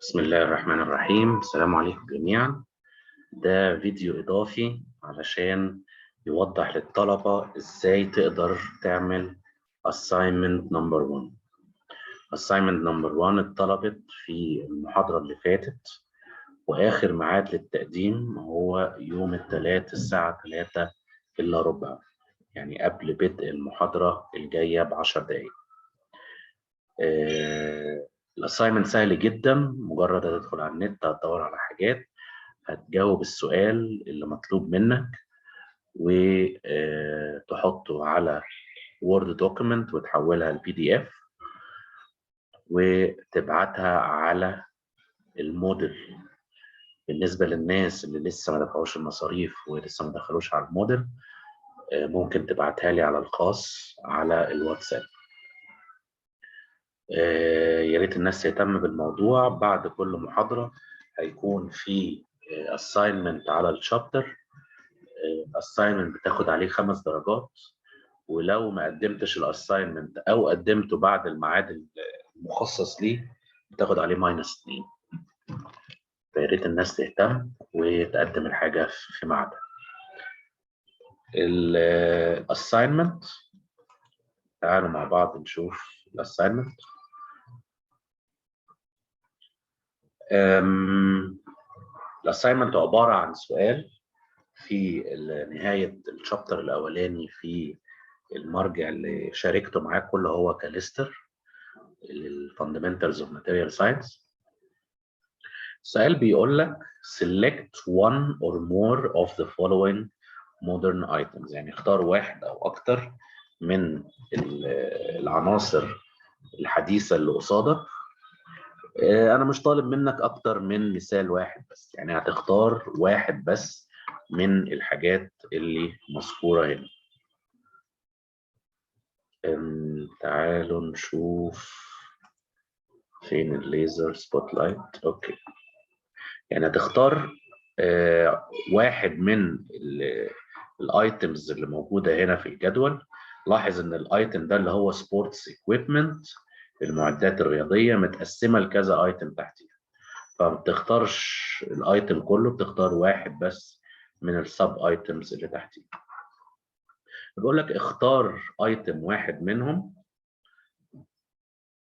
بسم الله الرحمن الرحيم. السلام عليكم جميعا. ده فيديو إضافي علشان يوضح للطلبة إزاي تقدر تعمل assignment number 1. assignment number 1 اتطلبت في المحاضرة اللي فاتت، وآخر ميعاد للتقديم هو يوم الثلاث الساعة 3:15، يعني قبل بدء المحاضرة الجاية ب10 دقايق. الاساينمنت سهل جدا، مجرد هتدخل على النت هتدور على حاجات، هتجاوب السؤال اللي مطلوب منك وتحطه على وورد دوكيمنت وتحولها لبي دي اف وتبعتها على الموديل. بالنسبه للناس اللي لسه ما دفعوش المصاريف ولسه ما دخلوش على الموديل، ممكن تبعتها لي على الخاص على الواتساب. يا ريت الناس تهتم بالموضوع. بعد كل محاضرة هيكون في assignment على الشابتر. assignment بتاخد عليه 5 درجات، ولو ما قدمتش الاساينمنت او قدمته بعد الميعاد المخصص ليه بتاخد عليه -2. فيا ريت الناس تهتم وتقدم الحاجة في ميعادها. الاساينمنت، تعالوا مع بعض نشوف الاساينمنت. الاساينمنت عباره عن سؤال في نهايه الشابتر الاولاني في المرجع اللي شاركته معاكم اللي هو كاليستر الفاندمنتالز اوف ماتيريال ساينس. السؤال بيقول لك select one or more of the following modern items، يعني اختار واحد او اكتر من العناصر الحديثه اللي قصادك. أنا مش طالب منك أكتر من مثال واحد بس، يعني هتختار واحد بس من الحاجات اللي مذكورة هنا. تعالوا نشوف فين الليزر سبوت لايت. أوكي، يعني هتختار واحد من الأيتمز اللي موجودة هنا في الجدول. لاحظ إن الأيتم ده اللي هو سبورتس إكويبمنت، المعدات الرياضية، متقسمة لكذا أيتم تحتيها، فما بتختارش الايتم كله، بتختار واحد بس من السب ايتمز اللي تحتيه. بيقول لك اختار ايتم واحد منهم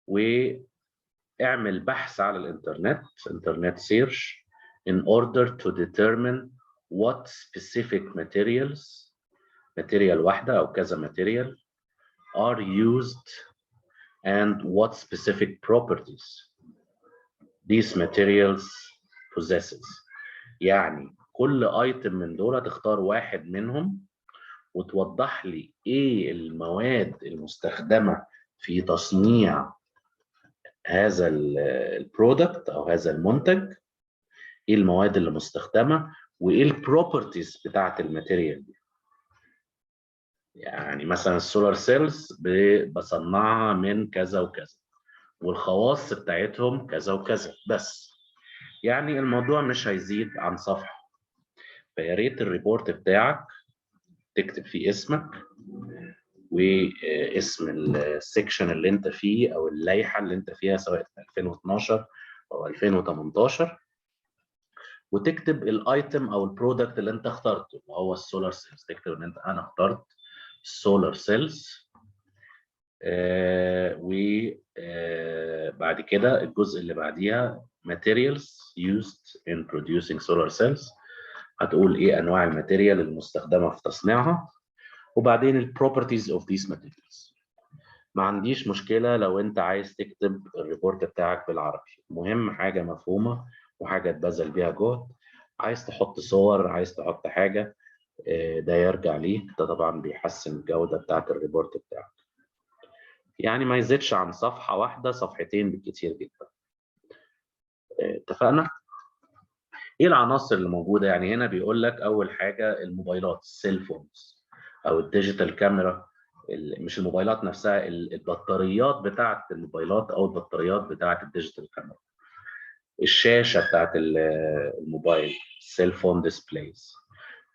واعمل بحث على الانترنت، انترنت سيرش in order to determine what specific materials، material واحدة أو كذا material are used and what specific properties these materials possesses. يعني كل ايتم من دول تختار واحد منهم وتوضح لي ايه المواد المستخدمه في تصنيع هذا البرودكت او هذا المنتج، ايه المواد اللي مستخدمه وايه البروبرتيز بتاعه الماتيريال دي. يعني مثلا السولار سيلز بصنعها من كذا وكذا والخواص بتاعتهم كذا وكذا بس. يعني الموضوع مش هيزيد عن صفحه. فيا ريت الريبورت بتاعك تكتب فيه اسمك واسم السكشن اللي انت فيه او اللائحه اللي انت فيها سواء 2012 او 2018، وتكتب الايتم او البرودكت اللي انت اخترته وهو السولار سيلز. تكتب ان انا اخترت السولار سيلز. وبعد كده الجزء اللي بعديها materials used in producing solar cells، هتقول ايه انواع الماتيريال المستخدمه في تصنيعها، وبعدين البروبرتيز اوف ذيس ماتيريالز. ما عنديش مشكله لو انت عايز تكتب الريبورت بتاعك بالعربي، مهم حاجه مفهومه وحاجه تبذل بيها جهد. عايز تحط صور، عايز تحط حاجه، ده يرجع ليك، ده طبعا بيحسن الجوده بتاعت الريبورت بتاعك. يعني ما يزيدش عن صفحه واحده، صفحتين بالكتير جدا. اتفقنا؟ ايه العناصر اللي موجوده؟ يعني هنا بيقول لك اول حاجه الموبايلات، السيل فونز او الديجيتال كاميرا، مش الموبايلات نفسها، البطاريات بتاعه الموبايلات او البطاريات بتاعه الديجيتال كاميرا، الشاشه بتاعه الموبايل، السيل فون ديسبلايز،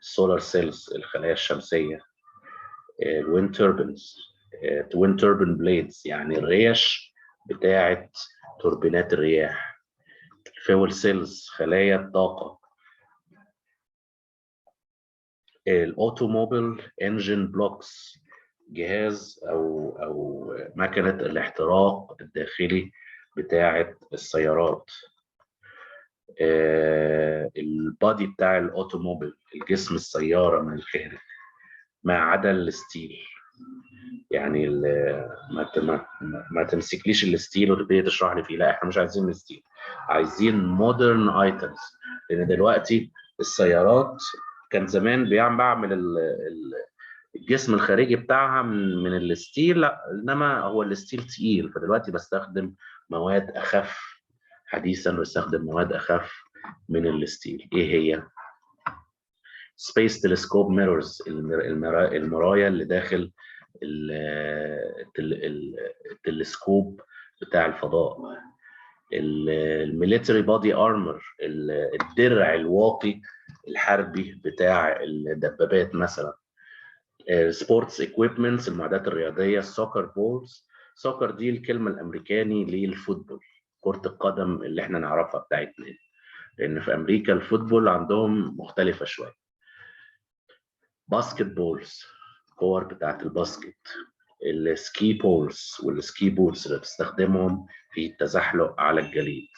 السولار سيلز، الخلايا الشمسيه، الويند توربينز، توين توربين بليدز يعني الريش بتاعة توربينات الرياح. الفيول سيلز خلايا الطاقة. الاوتوموبيل انجن بلوكس جهاز او مكنة الاحتراق الداخلي بتاعة السيارات. البادي بتاع الاوتوموبيل الجسم السيارة من الخارج ما عدا الستيل. يعني ما تمسكليش الستيل وتبتدي تشرح لي فيه، لا احنا مش عايزين الستيل، عايزين مودرن ايتمز. لان دلوقتي السيارات كان زمان بعمل الجسم الخارجي بتاعها من الستيل، لا انما هو الستيل تقيل، فدلوقتي بستخدم مواد اخف. حديثا بستخدم مواد اخف من الستيل. ايه هي؟ سبيس تلسكوب ميرورز، المرايا اللي داخل التلسكوب بتاع الفضاء. الميليتري بادي ارمر، الدرع الواقي الحربي بتاع الدبابات مثلا. سبورتس ايكويبمنتس، المعدات الرياضيه. السوكر بولز، سوكر دي الكلمه الامريكاني للفوتبول، كره القدم اللي احنا نعرفها بتاعتنا، لان في امريكا الفوتبول عندهم مختلفه شويه. باسكت بولز، كور بتاعت الباسكت. السكي بولز والسكي بوتس اللي بتستخدمهم في التزحلق على الجليد.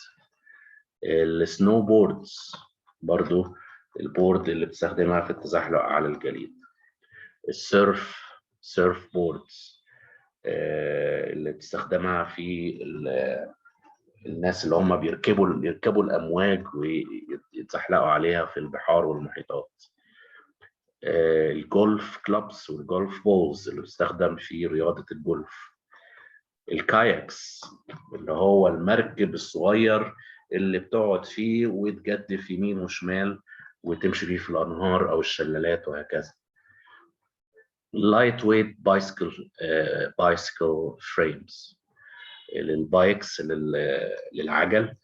السنو بوردز، برضو البورد اللي بتستخدمها في التزحلق على الجليد. سيرف بوردز اللي بتستخدمها في الناس اللي هم بيركبوا الامواج ويتزحلقوا عليها في البحار والمحيطات. الجولف كلابس والجولف بولز اللي بتستخدم في رياضة الجولف. الكاياكس اللي هو المركب الصغير اللي بتقعد فيه وتجدف يمين وشمال وتمشي فيه في الأنهار أو الشلالات وهكذا. لايت ويت بايسكل فريمز، البايكس للعجل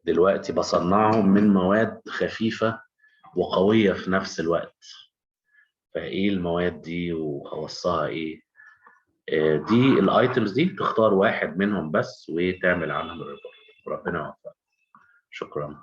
دلوقتي بصنعهم من مواد خفيفة وقوية في نفس الوقت. فايه المواد دي وخواصها ايه؟ دي الايتمز دي تختار واحد منهم بس وتعمل عنهم الريبورت. ربنا يوفقك. شكرا.